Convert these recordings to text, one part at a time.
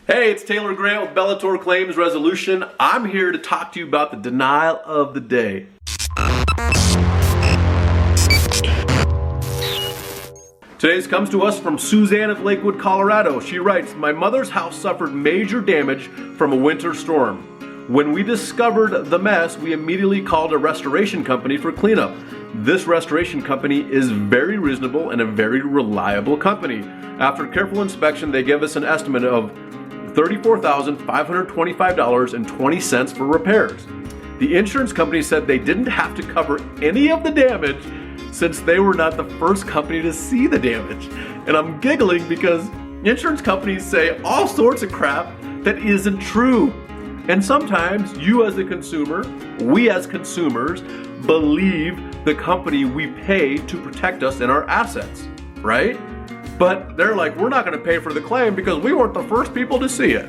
Hey, it's Taylor Grant with Bellator Claims Resolution. I'm here to talk to you about the denial of the day. Today's comes to us from Suzanne of Lakewood, Colorado. She writes, "My mother's house suffered major damage from a winter storm. When we discovered the mess, we immediately called a restoration company for cleanup. This restoration company is very reasonable and a very reliable company. After careful inspection, they gave us an estimate of $34,525.20 for repairs. The insurance company said they didn't have to cover any of the damage since they were not the first company to see the damage." And I'm giggling because insurance companies say all sorts of crap that isn't true. And sometimes you as a consumer, we as consumers, believe the company we pay to protect us and our assets, right? But they're like, we're not going to pay for the claim because we weren't the first people to see it.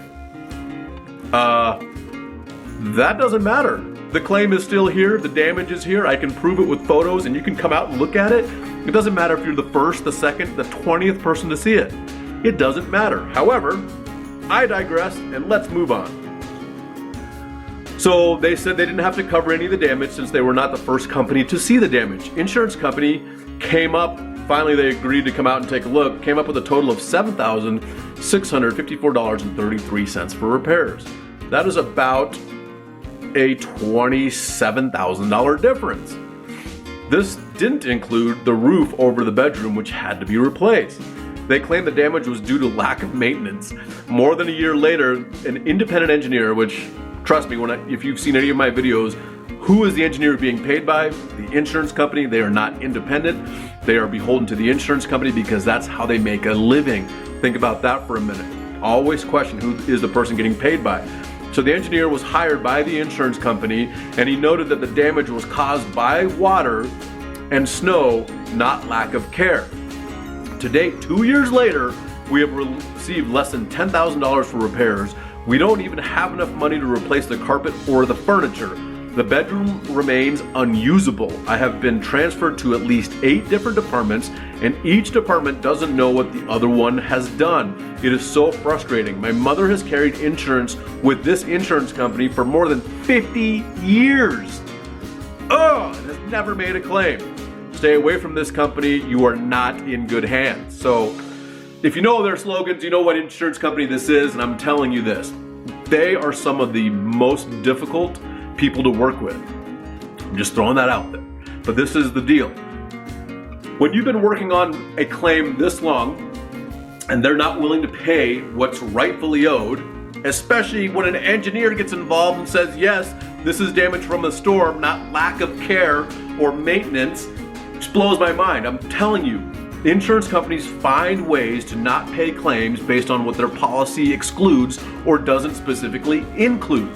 That doesn't matter. The claim is still here. The damage is here. I can prove it with photos and you can come out and look at it. It doesn't matter if you're the first, the second, the 20th person to see it. It doesn't matter. However, I digress and let's move on. So they said they didn't have to cover any of the damage since they were not the first company to see the damage. Insurance company came up, finally they agreed to come out and take a look, came up with a total of $7,654.33 for repairs. That is about a $27,000 difference. This didn't include the roof over the bedroom, which had to be replaced. They claimed the damage was due to lack of maintenance. More than a year later, an independent engineer, which, trust me, if you've seen any of my videos, who is the engineer being paid by? The insurance company. They are not independent. They are beholden to the insurance company because that's how they make a living. Think about that for a minute. Always question who is the person getting paid by. So the engineer was hired by the insurance company, and he noted that the damage was caused by water and snow, not lack of care. To date, 2 years later, we have received less than $10,000 for repairs. We don't even have enough money to replace the carpet or the furniture. The bedroom remains unusable. I have been transferred to at least 8 different departments, and each department doesn't know what the other one has done. It is so frustrating. My mother has carried insurance with this insurance company for more than 50 years. And has never made a claim. Stay away from this company. You are not in good hands. So if you know their slogans, you know what insurance company this is, and I'm telling you this. They are some of the most difficult people to work with. I'm just throwing that out there. But this is the deal. When you've been working on a claim this long and they're not willing to pay what's rightfully owed, especially when an engineer gets involved and says, yes, this is damage from a storm, not lack of care or maintenance, just blows my mind. I'm telling you, insurance companies find ways to not pay claims based on what their policy excludes or doesn't specifically include.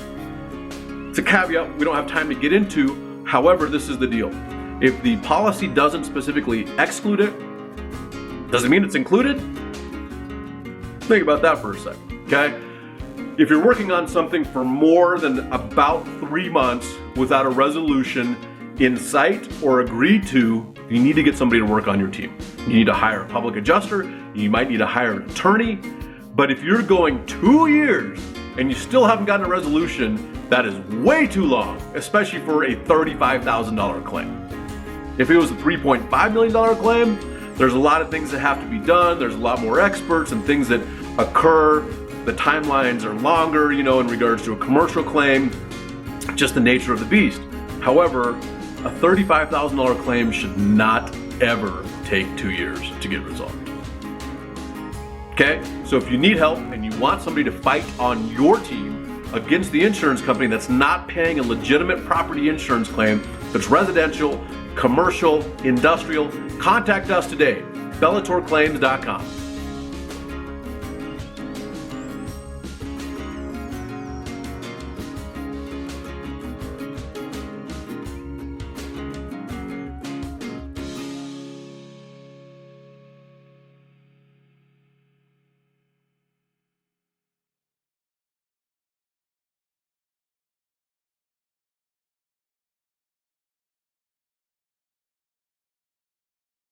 It's a caveat we don't have time to get into. However, this is the deal. If the policy doesn't specifically exclude it, doesn't mean it's included. Think about that for a second, okay? If you're working on something for more than about 3 months without a resolution in sight or agreed to, you need to get somebody to work on your team. You need to hire a public adjuster. You might need to hire an attorney. But if you're going 2 years and you still haven't gotten a resolution, that is way too long, especially for a $35,000 claim. If it was a $3.5 million claim, there's a lot of things that have to be done. There's a lot more experts and things that occur. The timelines are longer, in regards to a commercial claim, just the nature of the beast. However, a $35,000 claim should not ever take 2 years to get resolved. Okay? So if you need help and you want somebody to fight on your team against the insurance company that's not paying a legitimate property insurance claim, that's residential, commercial, industrial, contact us today, bellatorclaims.com.